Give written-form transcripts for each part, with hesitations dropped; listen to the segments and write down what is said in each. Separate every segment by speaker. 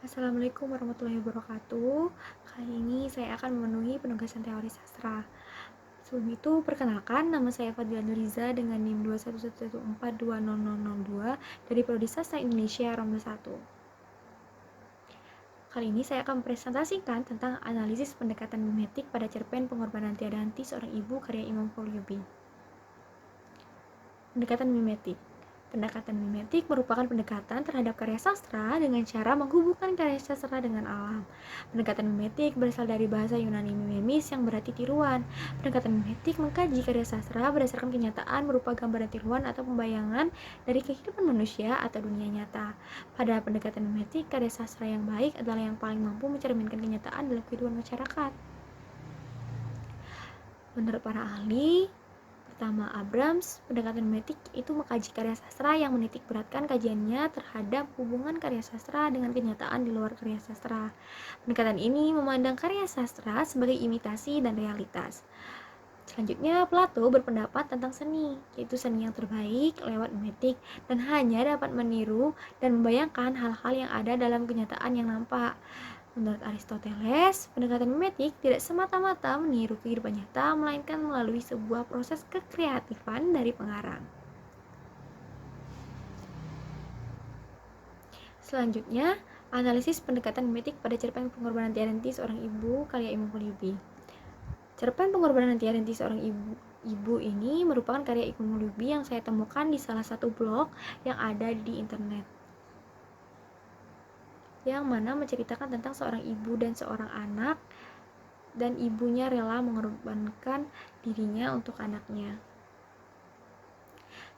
Speaker 1: Assalamualaikum warahmatullahi wabarakatuh. Kali ini saya akan memenuhi penugasan teori sastra. Sebelum itu, perkenalkan, nama saya Fadila Nuriza dengan NIM 21114200002 dari Prodi Sastra Indonesia Rombel 1. Kali ini saya akan mempresentasikan tentang analisis pendekatan mimetik pada cerpen Pengorbanan Tiada Henti Seorang Ibu karya Imam Qulyubi. Pendekatan mimetik. Pendekatan mimetik merupakan pendekatan terhadap karya sastra dengan cara menghubungkan karya sastra dengan alam. Pendekatan mimetik berasal dari bahasa Yunani mimemis yang berarti tiruan. Pendekatan mimetik mengkaji karya sastra berdasarkan kenyataan berupa gambaran tiruan atau pembayangan dari kehidupan manusia atau dunia nyata. Pada pendekatan mimetik, karya sastra yang baik adalah yang paling mampu mencerminkan kenyataan dalam kehidupan masyarakat. Menurut para ahli, pertama, Abrams, pendekatan mimetik itu mengkaji karya sastra yang menitik beratkan kajiannya terhadap hubungan karya sastra dengan kenyataan di luar karya sastra. Pendekatan ini memandang karya sastra sebagai imitasi dan realitas. Selanjutnya, Plato berpendapat tentang seni, yaitu seni yang terbaik lewat mimetik dan hanya dapat meniru dan membayangkan hal-hal yang ada dalam kenyataan yang nampak. Menurut Aristoteles, pendekatan mimetik tidak semata-mata meniru kehidupan nyata, melainkan melalui sebuah proses kekreatifan dari pengarang. Selanjutnya, analisis pendekatan mimetik pada cerpen Pengorbanan Tiada Henti Seorang Ibu karya Imam Qulyubi. Cerpen Pengorbanan Tiada Henti Seorang Ibu ini merupakan karya Imam Qulyubi yang saya temukan di salah satu blog yang ada di internet, yang mana menceritakan tentang seorang ibu dan seorang anak, dan ibunya rela mengorbankan dirinya untuk anaknya.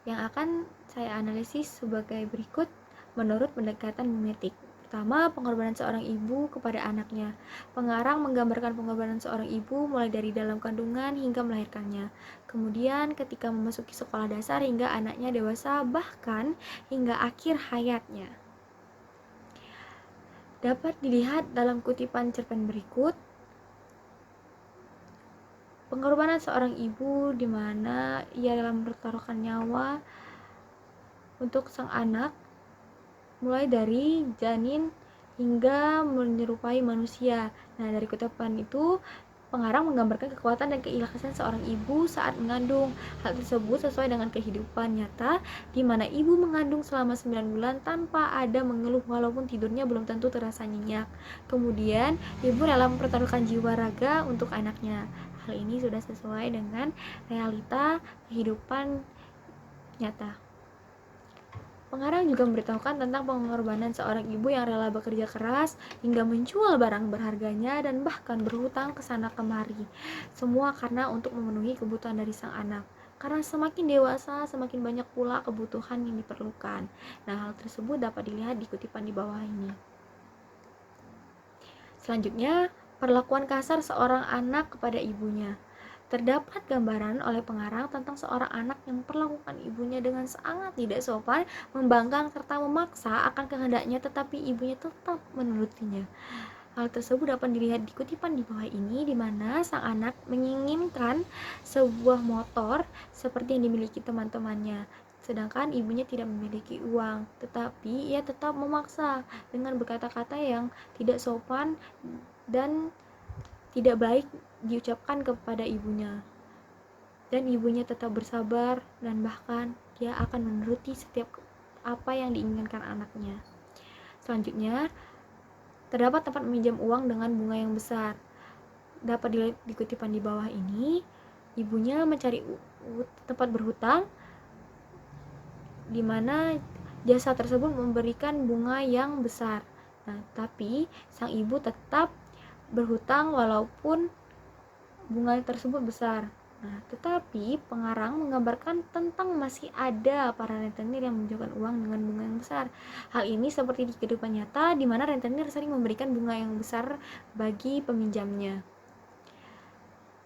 Speaker 1: Yang akan saya analisis sebagai berikut menurut pendekatan mimetik. Pertama, pengorbanan seorang ibu kepada anaknya. Pengarang menggambarkan pengorbanan seorang ibu mulai dari dalam kandungan hingga melahirkannya. Kemudian ketika memasuki sekolah dasar hingga anaknya dewasa, bahkan hingga akhir hayatnya. Dapat dilihat dalam kutipan cerpen berikut. Pengorbanan seorang ibu di mana ia rela mempertaruhkan nyawa untuk sang anak, mulai dari janin hingga menyerupai manusia. Nah, dari kutipan itu, pengarang menggambarkan kekuatan dan keikhlasan seorang ibu saat mengandung. Hal tersebut sesuai dengan kehidupan nyata, di mana ibu mengandung selama 9 bulan tanpa ada mengeluh walaupun tidurnya belum tentu terasa nyenyak. Kemudian, ibu rela mempertaruhkan jiwa raga untuk anaknya. Hal ini sudah sesuai dengan realita kehidupan nyata. Pengarang juga memberitahukan tentang pengorbanan seorang ibu yang rela bekerja keras hingga menjual barang berharganya dan bahkan berhutang ke sana kemari. Semua karena untuk memenuhi kebutuhan dari sang anak. Karena semakin dewasa, semakin banyak pula kebutuhan yang diperlukan. Nah, hal tersebut dapat dilihat di kutipan di bawah ini. Selanjutnya, perlakuan kasar seorang anak kepada ibunya. Terdapat gambaran oleh pengarang tentang seorang anak yang memperlakukan ibunya dengan sangat tidak sopan, membangkang serta memaksa akan kehendaknya, tetapi ibunya tetap menurutinya. Hal tersebut dapat dilihat di kutipan di bawah ini, di mana sang anak menginginkan sebuah motor seperti yang dimiliki teman-temannya, sedangkan ibunya tidak memiliki uang, tetapi ia tetap memaksa dengan berkata-kata yang tidak sopan dan tidak baik diucapkan kepada ibunya. Dan ibunya tetap bersabar dan bahkan dia akan menuruti setiap apa yang diinginkan anaknya. Selanjutnya, terdapat tempat meminjam uang dengan bunga yang besar. Dapat dilihat di kutipan di bawah ini, ibunya mencari tempat berhutang di mana jasa tersebut memberikan bunga yang besar. Nah, tapi sang ibu tetap berhutang walaupun bunga tersebut besar. Nah, tetapi pengarang menggambarkan tentang masih ada para rentenir yang menunjukkan uang dengan bunga yang besar. Hal ini seperti di kehidupan nyata, di mana rentenir sering memberikan bunga yang besar bagi peminjamnya.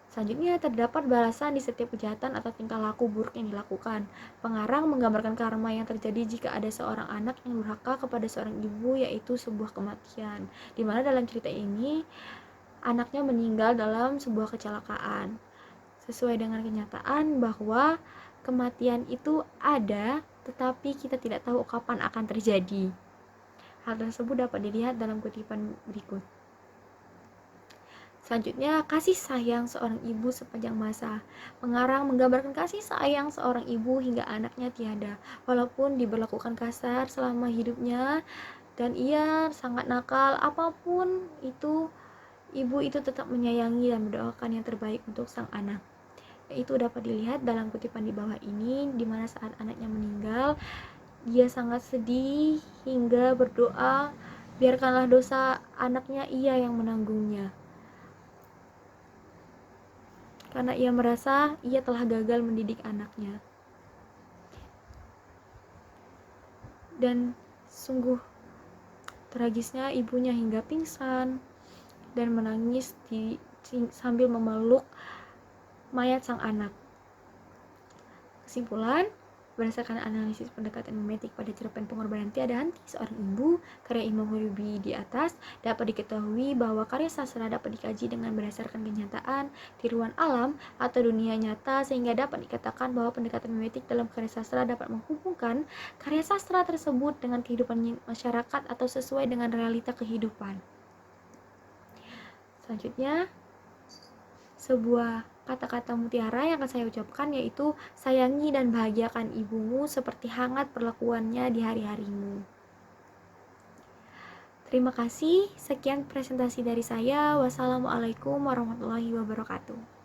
Speaker 1: Selanjutnya, terdapat balasan di setiap kejahatan atau tingkah laku buruk yang dilakukan. Pengarang menggambarkan karma yang terjadi jika ada seorang anak yang durhaka kepada seorang ibu, yaitu sebuah kematian. Di mana dalam cerita ini, anaknya meninggal dalam sebuah kecelakaan. Sesuai dengan kenyataan bahwa kematian itu ada, tetapi kita tidak tahu kapan akan terjadi. Hal tersebut dapat dilihat dalam kutipan berikut. Selanjutnya, kasih sayang seorang ibu sepanjang masa. Pengarang menggambarkan kasih sayang seorang ibu hingga anaknya tiada. Walaupun diberlakukan kasar selama hidupnya dan ia sangat nakal, apapun itu, ibu itu tetap menyayangi dan mendoakan yang terbaik untuk sang anak. Itu dapat dilihat dalam kutipan di bawah ini, di mana saat anaknya meninggal, dia sangat sedih hingga berdoa, biarkanlah dosa anaknya ia yang menanggungnya. Karena ia merasa ia telah gagal mendidik anaknya. Dan sungguh tragisnya, ibunya hingga pingsan dan menangis sambil memeluk mayat sang anak. Kesimpulan, berdasarkan analisis pendekatan mimetik pada cerpen Pengorbanan Tiada Henti Seorang Ibu, karya Imam Hurubi di atas, dapat diketahui bahwa karya sastra dapat dikaji dengan berdasarkan kenyataan, tiruan alam, atau dunia nyata, sehingga dapat dikatakan bahwa pendekatan mimetik dalam karya sastra dapat menghubungkan karya sastra tersebut dengan kehidupan masyarakat atau sesuai dengan realita kehidupan. Selanjutnya, sebuah kata-kata mutiara yang akan saya ucapkan yaitu sayangi dan bahagiakan ibumu seperti hangat perlakuannya di hari-harimu. Terima kasih, sekian presentasi dari saya. Wassalamualaikum warahmatullahi wabarakatuh.